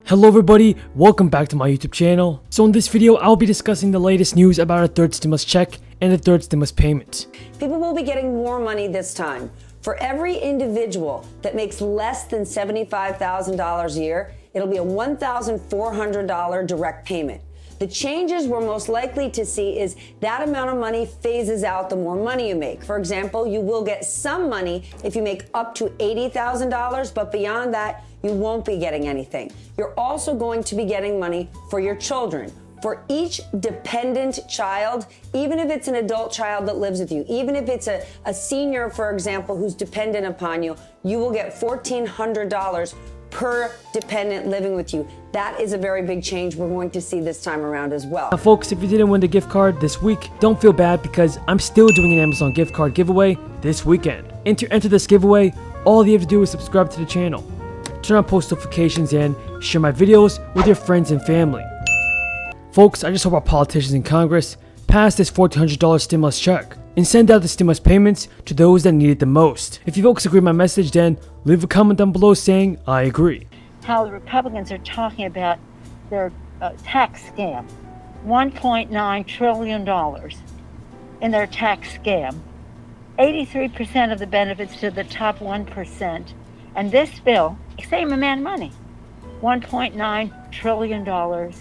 Hello everybody, welcome back to my YouTube channel. So in this video, I'll be discussing the latest news about a third stimulus check and a third stimulus payment. People will be getting more money this time. For every individual that makes less than $75,000 a year, it'll be a $1,400 direct payment. The changes we're most likely to see is that amount of money phases out the more money you make. For example, you will get some money if you make up to $80,000, but beyond that, you won't be getting anything. You're also going to be getting money for your children. For each dependent child, even if it's an adult child that lives with you, even if it's a senior, for example, who's dependent upon you, you will get $1,400 per dependent living with you. That is a very big change we're going to see this time around as well. Now folks, if you didn't win the gift card this week, don't feel bad because I'm still doing an Amazon gift card giveaway this weekend. And to enter this giveaway, all you have to do is subscribe to the channel, turn on post notifications, and share my videos with your friends and family. Folks, I just hope our politicians in Congress pass this $1,400 stimulus check and send out the stimulus payments to those that need it the most. If you folks agree with my message, then leave a comment down below saying I agree. How the Republicans are talking about their tax scam. $1.9 trillion in their tax scam. 83% of the benefits to the top 1%. And this bill, same amount of money. $1.9 trillion,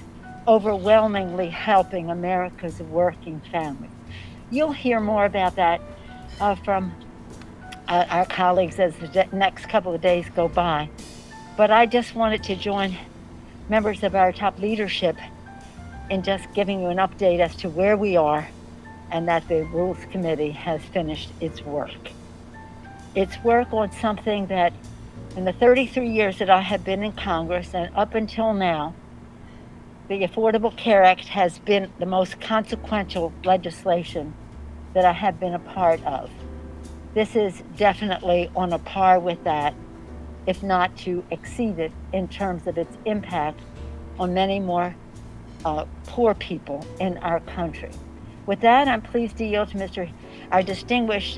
overwhelmingly helping America's working families. You'll hear more about that from our colleagues as the next couple of days go by. But I just wanted to join members of our top leadership in just giving you an update as to where we are and that the Rules Committee has finished its work. Its work on something that in the 33 years that I have been in Congress and up until now, the Affordable Care Act has been the most consequential legislation that I have been a part of. This is definitely on a par with that, if not to exceed it in terms of its impact on many more poor people in our country. With that, I'm pleased to yield to our distinguished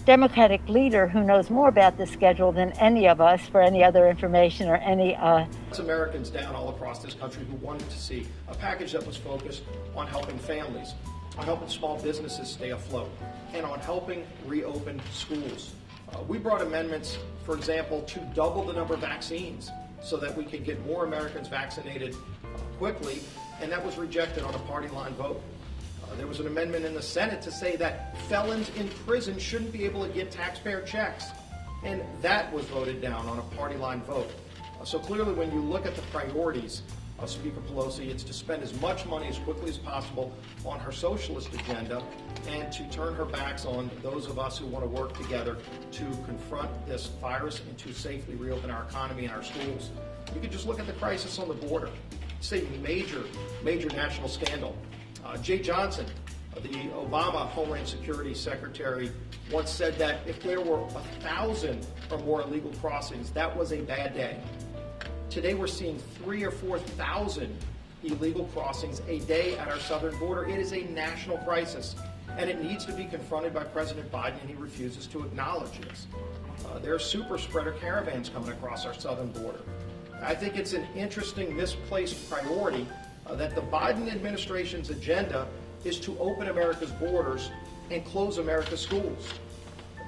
Democratic leader who knows more about the schedule than any of us for any other information or any Americans down all across this country who wanted to see a package that was focused on helping families, on helping small businesses stay afloat, and on helping reopen schools. We brought amendments, for example, to double the number of vaccines so that we can get more Americans vaccinated quickly, and that was rejected on a party line vote. There was an amendment in the Senate to say that felons in prison shouldn't be able to get taxpayer checks, and that was voted down on a party line vote. So clearly when you look at the priorities of Speaker Pelosi, it's to spend as much money as quickly as possible on her socialist agenda and to turn her backs on those of us who want to work together to confront this virus and to safely reopen our economy and our schools. You can just look at the crisis on the border. It's a major national scandal. Jay Johnson, the Obama Homeland Security Secretary, once said that if there were 1,000 or more illegal crossings, that was a bad day. Today we're seeing 3,000 or 4,000 illegal crossings a day at our southern border. It is a national crisis, and it needs to be confronted by President Biden, and he refuses to acknowledge this. There are super spreader caravans coming across our southern border. I think it's an interesting misplaced priority that the Biden administration's agenda is to open America's borders and close America's schools.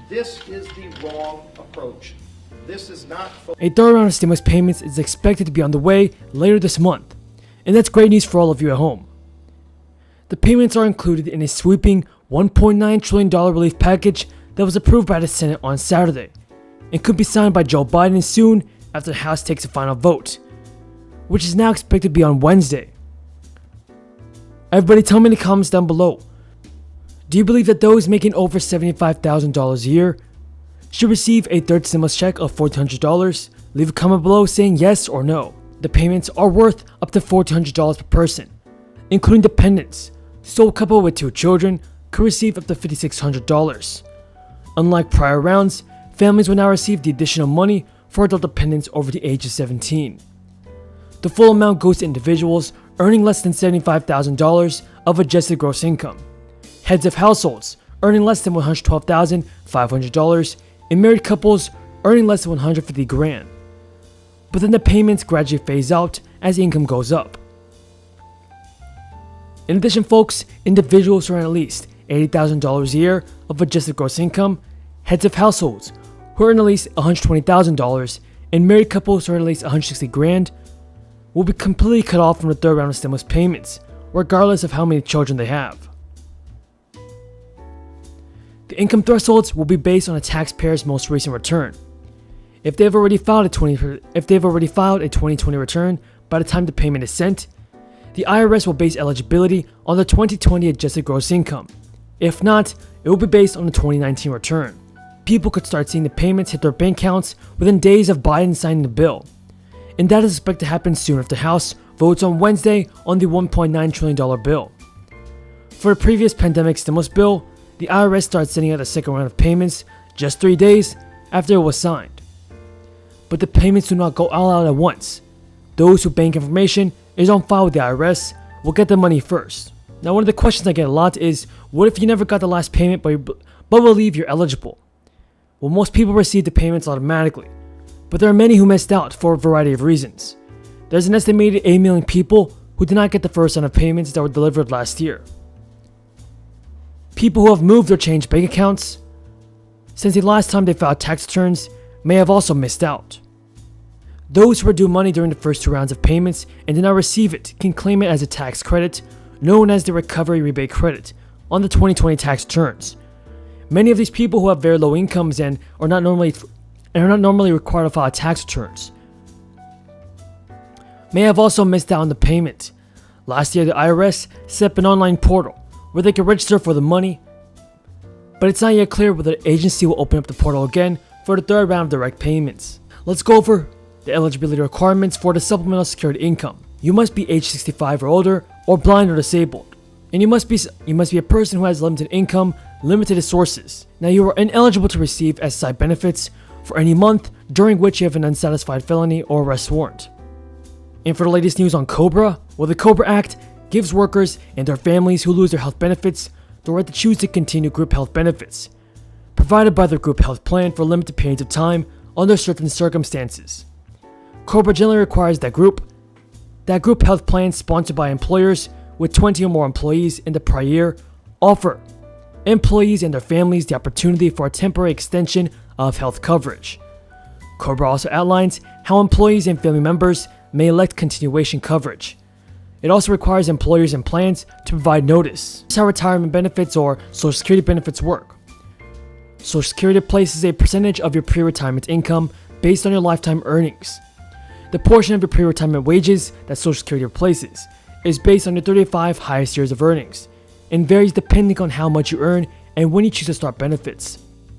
This is the wrong approach. This is not... A third round of stimulus payments is expected to be on the way later this month, and that's great news for all of you at home. The payments are included in a sweeping $1.9 trillion relief package that was approved by the Senate on Saturday and could be signed by Joe Biden soon after the House takes a final vote, which is now expected to be on Wednesday. Everybody tell me in the comments down below, do you believe that those making over $75,000 a year should receive a third stimulus check of $1,400? Leave a comment below saying yes or no. The payments are worth up to $1,400 per person, including dependents. Sole couple with 2 children could receive up to $5,600. Unlike prior rounds, families will now receive the additional money for adult dependents over the age of 17. The full amount goes to individuals earning less than $75,000 of adjusted gross income, heads of households earning less than $112,500, and married couples earning less than $150,000. but then the payments gradually phase out as income goes up. In addition, folks, individuals who earn at least $80,000 a year of adjusted gross income, heads of households who earn at least $120,000, and married couples who earn at least $160,000 will be completely cut off from the third round of stimulus payments, regardless of how many children they have. The income thresholds will be based on a taxpayer's most recent return. If they've already filed a 2020 return by the time the payment is sent, the IRS will base eligibility on the 2020 adjusted gross income. If not, it will be based on the 2019 return. People could start seeing the payments hit their bank accounts within days of Biden signing the bill, and that is expected to happen soon if the House votes on Wednesday on the $1.9 trillion bill. For the previous pandemic stimulus bill, the IRS started sending out a second round of payments just 3 days after it was signed. But the payments do not go all out at once. Those whose bank information is on file with the IRS will get the money first. Now, one of the questions I get a lot is, what if you never got the last payment but believe you're eligible? Well, most people receive the payments automatically, but there are many who missed out for a variety of reasons. There's an estimated 8 million people who did not get the first round of payments that were delivered last year. People who have moved or changed bank accounts since the last time they filed tax returns may have also missed out. Those who were due money during the first 2 rounds of payments and did not receive it can claim it as a tax credit known as the Recovery Rebate Credit on the 2020 tax returns. Many of these people who have very low incomes and are not normally required to file tax returns may have also missed out on the payment. Last year, the IRS set up an online portal where they can register for the money, but it's not yet clear whether the agency will open up the portal again for the third round of direct payments. Let's go over the eligibility requirements for the supplemental security income. You must be age 65 or older, or blind or disabled, and you must be a person who has limited income, limited sources. Now, you are ineligible to receive SSI benefits for any month during which you have an unsatisfied felony or arrest warrant. And for the latest news on COBRA, well, the COBRA Act gives workers and their families who lose their health benefits the right to choose to continue group health benefits provided by their group health plan for limited periods of time under certain circumstances. COBRA generally requires that group health plans sponsored by employers with 20 or more employees in the prior year offer employees and their families the opportunity for a temporary extension of health coverage. COBRA also outlines how employees and family members may elect continuation coverage. It also requires employers and plans to provide notice. This is how retirement benefits or Social Security benefits work. Social Security places a percentage of your pre-retirement income based on your lifetime earnings. The portion of your pre-retirement wages that Social Security replaces is based on your 35 highest years of earnings and varies depending on how much you earn and when you choose to start benefits.